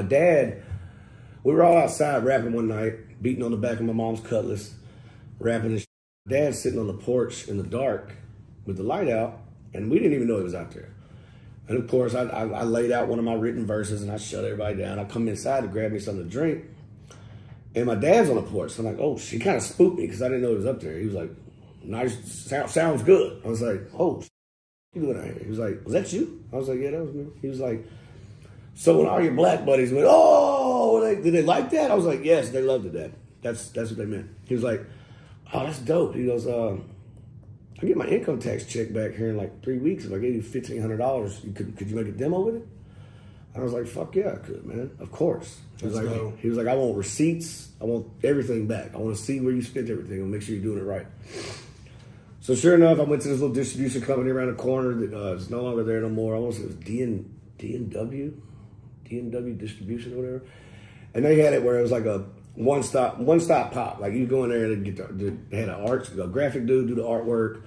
dad, we were all outside rapping one night, beating on the back of my mom's Cutlass, rapping and shit. Dad's sitting on the porch in the dark with the light out, and we didn't even know he was out there. And of course, I laid out one of my written verses, and I shut everybody down. I come inside to grab me something to drink, and my dad's on the porch. So I'm like, oh, she kind of spooked me because I didn't know he was up there. He was like, nice, sounds good. I was like, oh, what you doing out here? He was like, was that you? I was like, yeah, that was me. He was like, so when all your black buddies went, oh, did they like that? I was like, yes, they loved it, Dad. That's what they meant. He was like, oh, that's dope. He goes, I get my income tax check back here in like 3 weeks. If I gave you $1,500, could you make a demo with it? I was like, fuck yeah, I could, man. Of course. He was like, I want receipts. I want everything back. I want to see where you spent everything and make sure you're doing it right. So sure enough, I went to this little distribution company around the corner that is no longer there no more. I want to say it was DNW Distribution or whatever. And they had it where it was like a one-stop pop. Like you go in there and they had a graphic dude do the artwork.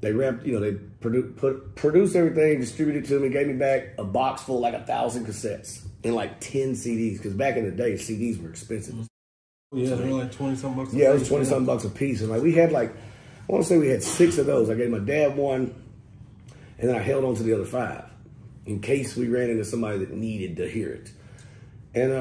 They ramped, they produced everything, distributed it to me, gave me back a box full, like 1,000 cassettes and like 10 CDs. Because back in the day, CDs were expensive. Yeah, they were like 20-something bucks a piece. Yeah, it was 20-something bucks a piece. And like we had I want to say we had 6 of those. I gave my dad one, and then I held on to the other 5 in case we ran into somebody that needed to hear it. And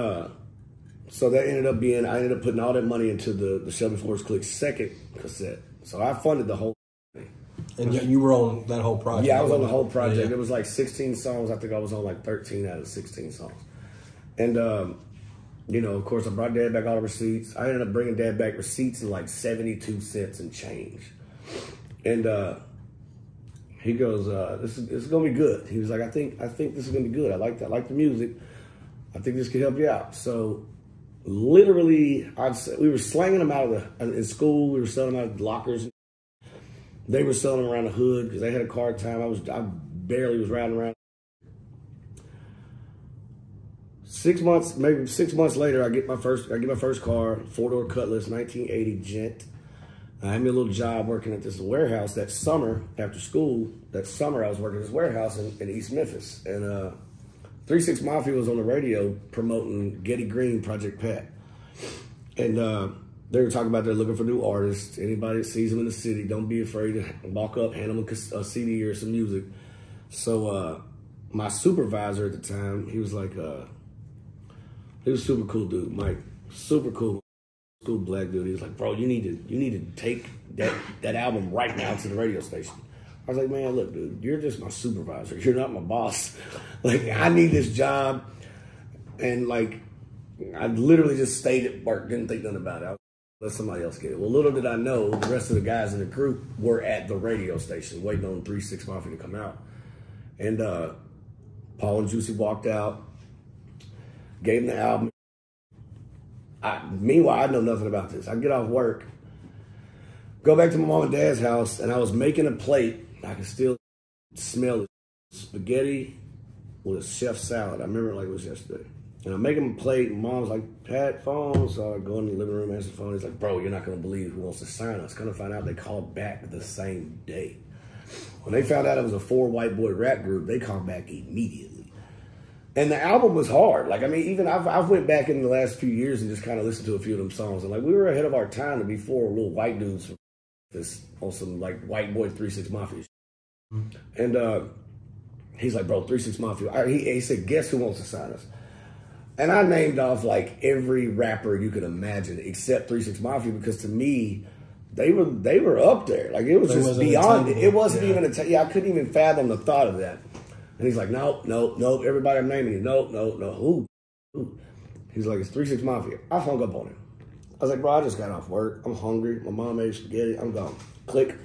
so that ended up being, I ended up putting all that money into the Shelby Forest Click's second cassette. So I funded the whole thing. And you were on that whole project? Yeah, I was on the whole project. Yeah. It was like 16 songs. I think I was on like 13 out of 16 songs. And, of course, I brought Dad back all the receipts. I ended up bringing Dad back receipts in like 72 cents and change. And he goes, this is going to be good. He was like, I think this is going to be good. I like the music. I think this could help you out. So literally, we were slanging them out in school. We were selling them out of lockers. They were selling them around the hood because they had a car time. I barely was riding around. 6 months, maybe 6 months later, I get my first car, 4-door Cutlass, 1980 Gent. I had me a little job working at this warehouse that summer after school. That summer I was working at this warehouse in East Memphis. And 3 6 Mafia was on the radio promoting Getty Green, Project Pat. And they were talking about they're looking for new artists. Anybody that sees them in the city, don't be afraid to walk up, hand them a CD or some music. So my supervisor at the time, he was like, he was a super cool dude, Mike, super cool black dude. He was like, bro, you need to take that album right now to the radio station. I was like, man, look, dude, you're just my supervisor. You're not my boss. Like, I need this job. And like, I literally just stayed at work, didn't think nothing about it. Let somebody else get it. Well, little did I know, the rest of the guys in the group were at the radio station waiting on 3 6 Mafia to come out. And Paul and Juicy walked out, gave them the album. Meanwhile, I know nothing about this. I get off work, go back to my mom and dad's house, and I was making a plate. I can still smell it. Spaghetti with a chef salad. I remember it like it was yesterday. And I'm making a plate, and mom's like, Pat, phone. So I go in the living room, answer the phone. He's like, bro, you're not going to believe who wants to sign us. Come to find out they called back the same day. When they found out it was a 4 white boy rap group, they called back immediately. And the album was hard. Like, I mean, even I've went back in the last few years and just kind of listened to a few of them songs. And like, we were ahead of our time to be 4 little white dudes on some like white boy 3 6 Mafia. And he's like, bro, 3 6 Mafia. He said, guess who wants to sign us? And I named off like every rapper you could imagine except 3 6 Mafia, because to me, they were up there. Like, it was just beyond it. It wasn't even I couldn't even fathom the thought of that. And he's like, nope. Everybody I'm naming you, nope. Who? He's like, it's 3 6 Mafia. I hung up on him. I was like, bro, I just got off work. I'm hungry. My mom made spaghetti. I'm gone. Click.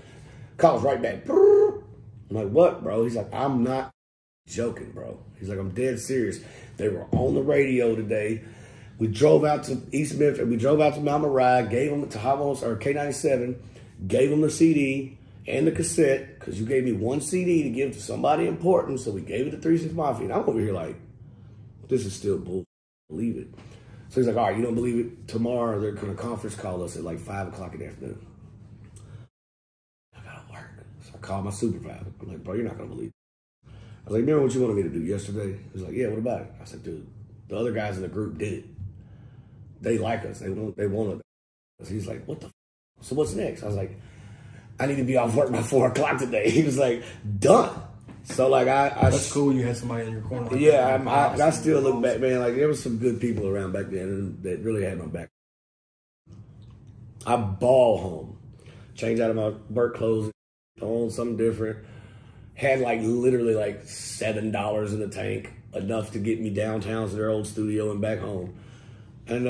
Calls right back. I'm like, what, bro? He's like, I'm not joking, bro. He's like, I'm dead serious. They were on the radio today. We drove out to East Memphis. We drove out to Mount Moriah, gave them to Havos or K97, gave them the CD and the cassette, because you gave me one CD to give to somebody important, so we gave it to 3 6 Mafia. And I'm over here like, this is still bull. Believe it. So he's like, all right, you don't believe it? Tomorrow they're going to conference call us at like 5 o'clock in the afternoon. I got to work. So I called my supervisor. I'm like, bro, you're not going to believe it. I was like, remember what you wanted me to do yesterday? He was like, yeah, what about it? I said, dude, the other guys in the group did it. They like us. They want us. He's like, what the so what's next? I was like, I need to be off work by 4 o'clock today. He was like, done. So like that's cool. You had somebody in your corner. Like yeah, I still look back, man. Like there was some good people around back then that really had my back. I ball home, changed out of my work clothes, on something different. Had like literally like $7 in the tank, enough to get me downtown to their old studio and back home. And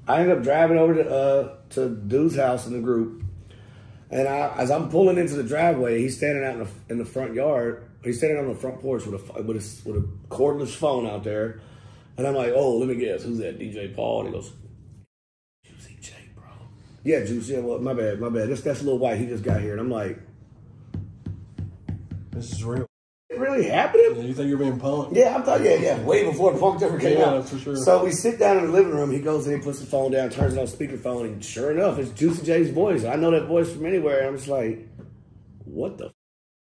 I ended up driving over to Dude's house in the group. And as I'm pulling into the driveway, he's standing out in the front yard. He's standing on the front porch with a cordless phone out there. And I'm like, oh, let me guess, who's that? DJ Paul? And he goes, Juicy J, bro. Yeah, Juicy. Yeah, well, my bad. That's Lil Wyte. He just got here. And I'm like, this is real. It really happening? Yeah, you think you're being punked? Yeah, I thought, yeah, way before Punked ever came out. Yeah, for sure. So we sit down in the living room. He goes in, puts the phone down, turns it on speakerphone, and sure enough, it's Juicy J's voice. I know that voice from anywhere. And I'm just like, what the f?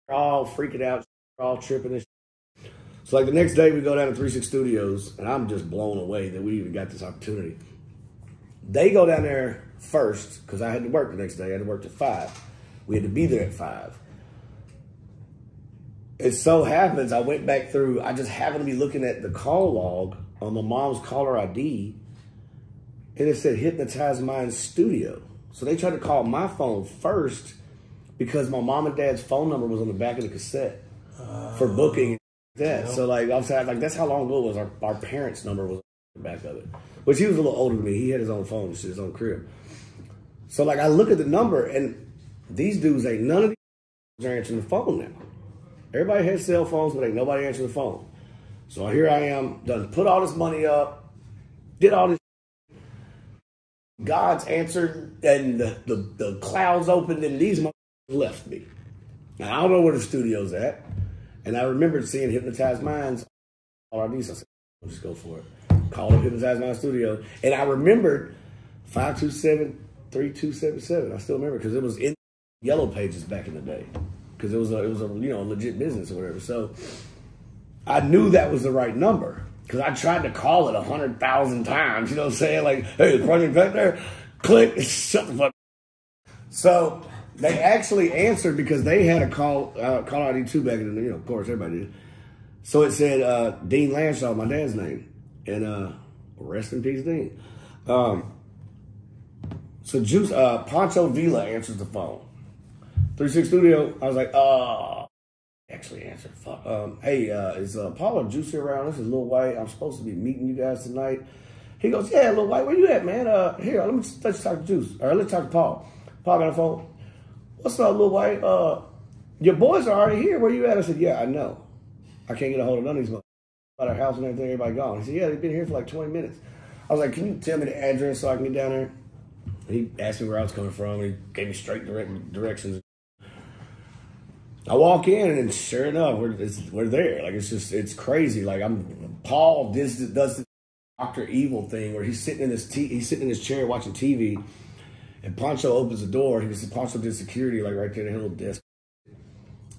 They're all freaking out, they're all tripping and shit. So like the next day, we go down to 36 Studios, and I'm just blown away that we even got this opportunity. They go down there first, because I had to work the next day. I had to work till 5. We had to be there at 5. It so happens I went back through, I just happened to be looking at the call log on my mom's caller ID, and it said Hypnotize Mind Studio. So they tried to call my phone first because my mom and dad's phone number was on the back of the cassette for booking and that. Yeah. So like I was like, that's how long ago it was. Our parents' number was on the back of it. Which he was a little older than me. He had his own phone, his own crib. So like I look at the number, and these dudes ain't none of these are answering the phone now. Everybody has cell phones, but ain't nobody answering the phone. So here I am, done put all this money up, did all this. God's answered, and the clouds opened, and these motherfuckers left me. Now, I don't know where the studio's at. And I remembered seeing Hypnotize Minds on our these. I said, I'll just go for it. Called up Hypnotize Mind Studio. And I remembered 527-3277. I still remember because it was in Yellow Pages back in the day. Because it was a legit business or whatever. So I knew that was the right number. Because I tried to call it 100,000 times. You know what I'm saying? Like, hey, the project back there. Click. Shut the fuck up. So they actually answered because they had a call ID 2 back in the, of course, everybody did. So it said Dean Lanshaw, my dad's name. And rest in peace, Dean. So Pancho Villa answers the phone. 36 Studio, I was like, actually answered, fuck. Hey, is Paul or Juicy around? This is Lil Wyte. I'm supposed to be meeting you guys tonight. He goes, yeah, Lil Wyte, where you at, man? Here, let you talk to Juice. Or let's talk to Paul. Paul got on the phone. What's up, Lil Wyte? Your boys are already here. Where you at? I said, yeah, I know. I can't get a hold of none of these motherfuckers. About our house and everything, everybody gone. He said, yeah, they've been here for like 20 minutes. I was like, can you tell me the address so I can get down there? And he asked me where I was coming from. And he gave me straight directions. I walk in, and sure enough, we're there. Like, it's crazy. Like, Paul does the Dr. Evil thing where he's sitting in his chair watching TV, and Pancho opens the door. Pancho did security, like, right there in the little desk.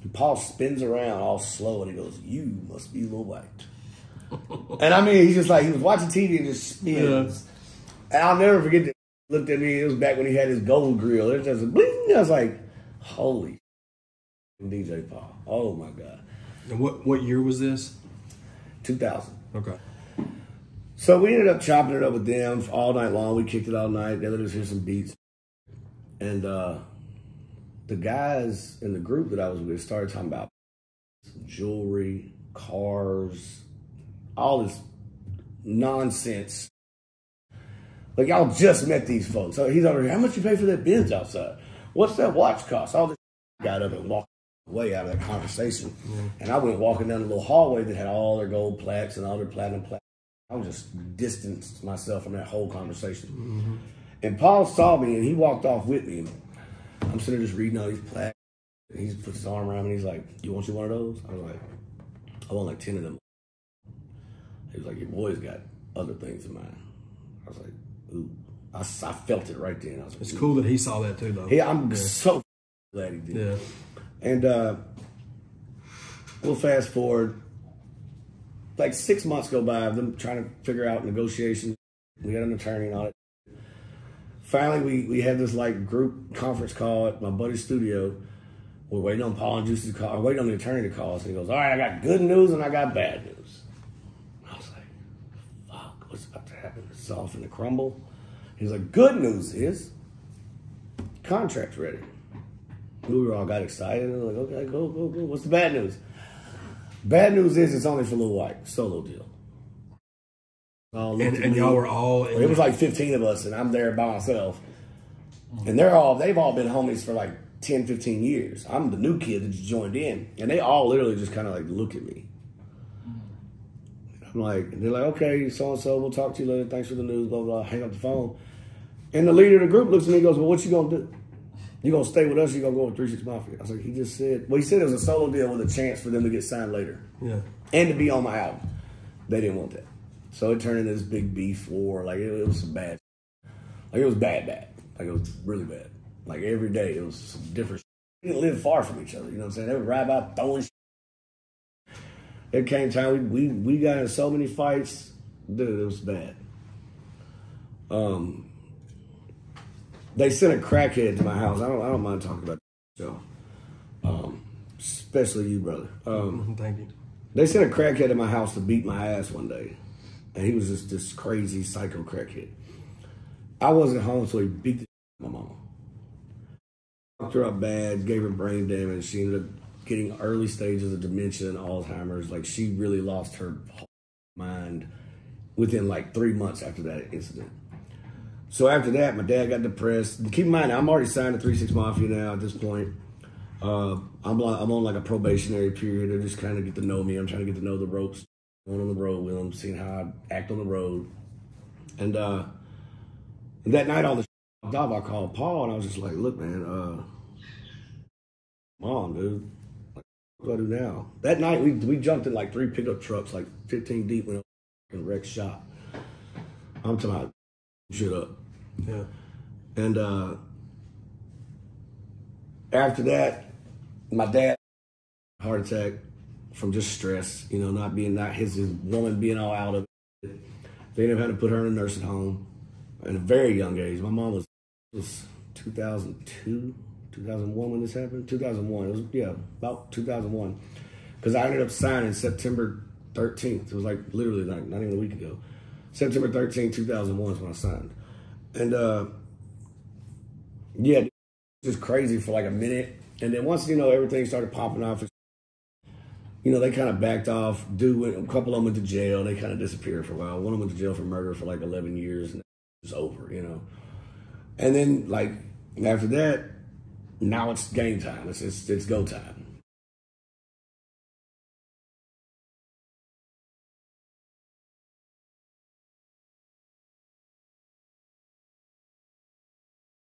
And Paul spins around all slow, and he goes, you must be Lil Wyte. And I mean, he was watching TV and just spins. Yeah. And I'll never forget that he looked at me. It was back when he had his gold grill. It was just bling. I was like, holy DJ Paul. Oh my God. And what year was this? 2000. Okay. So we ended up chopping it up with them all night long. We kicked it all night. They let us hear some beats. And the guys in the group that I was with started talking about jewelry, cars, all this nonsense. Like, y'all just met these folks. So he's over here, how much you pay for that Benz outside? What's that watch cost? All this got up and walked way out of that conversation. Yeah. And I went walking down the little hallway that had all their gold plaques and all their platinum plaques. I was just distanced myself from that whole conversation. Mm-hmm. And Paul saw me, and he walked off with me. I'm sitting there just reading all these plaques. And he puts his arm around me, and he's like, you want one of those? I was like, I want like 10 of them. He was like, your boy's got other things in mind. I was like, ooh. I felt it right then. I was like, it's cool that he saw that too, though. Yeah, I'm so glad he did. Yeah. And we'll fast forward. like 6 months go by of them trying to figure out negotiations. We got an attorney and all that. Finally, we had this like group conference call at my buddy's studio. We're waiting on Paul and Juicy's call. I'm waiting on the attorney to call us. And he goes, all right, I got good news and I got bad news. I was like, fuck, what's about to happen? It's all finna crumble. He's like, good news is contract's ready. We were all got excited. And we're like, okay, go. What's the bad news? Bad news is it's only for Lil Wyte, solo deal. And y'all were all... It was like 15 of us, and I'm there by myself. And they've all been homies for like 10, 15 years. I'm the new kid that just joined in. And they all literally just kind of like look at me. I'm like, and they're like, okay, so-and-so, we'll talk to you later. Thanks for the news, blah, blah, hang up the phone. And the leader of the group looks at me and goes, well, what you going to do? You going to stay with us or you going to go with 3 6 Mafia? I was like, he just said, well, he said it was a solo deal with a chance for them to get signed later. Yeah. And to be on my album. They didn't want that. So it turned into this big beef war. Like, it was some bad. Like, it was bad. Like, it was really bad. Like, every day, it was some different shit. We didn't live far from each other, you know what I'm saying? They would ride by throwing shit. It came time, we got in so many fights. Dude, it was bad. They sent a crackhead to my house. I don't mind talking about that show. Especially you, brother. Thank you. They sent a crackhead to my house to beat my ass one day. And he was just this crazy psycho crackhead. I wasn't home, so he beat the shit out of my mama. Fucked her up bad, gave her brain damage. She ended up getting early stages of dementia and Alzheimer's. Like, she really lost her whole mind within like 3 months after that incident. So after that, my dad got depressed. Keep in mind, I'm already signed to 3 6 Mafia now at this point. I'm on like a probationary period. They're just kind of get to know me. I'm trying to get to know the ropes. Going on the road with them, seeing how I act on the road. And that night, all the shit off, I called Paul, and I was just like, look, man, come on, dude. Like, what do I do now? That night, we jumped in like 3 pickup trucks, like 15 deep, in a wreck shop. I'm talking about shit up. Yeah. And after that, my dad heart attack from just stress, you know, his woman being all out of it. They ended up having to put her in a nursing home at a very young age. My mom was 2002, 2001 when this happened. 2001. It was, yeah, about 2001. Because I ended up signing September 13th. It was like literally like not even a week ago. September 13th, 2001 is when I signed. And yeah, it was just crazy for like a minute. And then once, you know, everything started popping off, you know, they kind of backed off. A couple of them went to jail. They kind of disappeared for a while. One of them went to jail for murder for like 11 years, and it was over, you know. And then, like, after that, now it's game time. It's go time.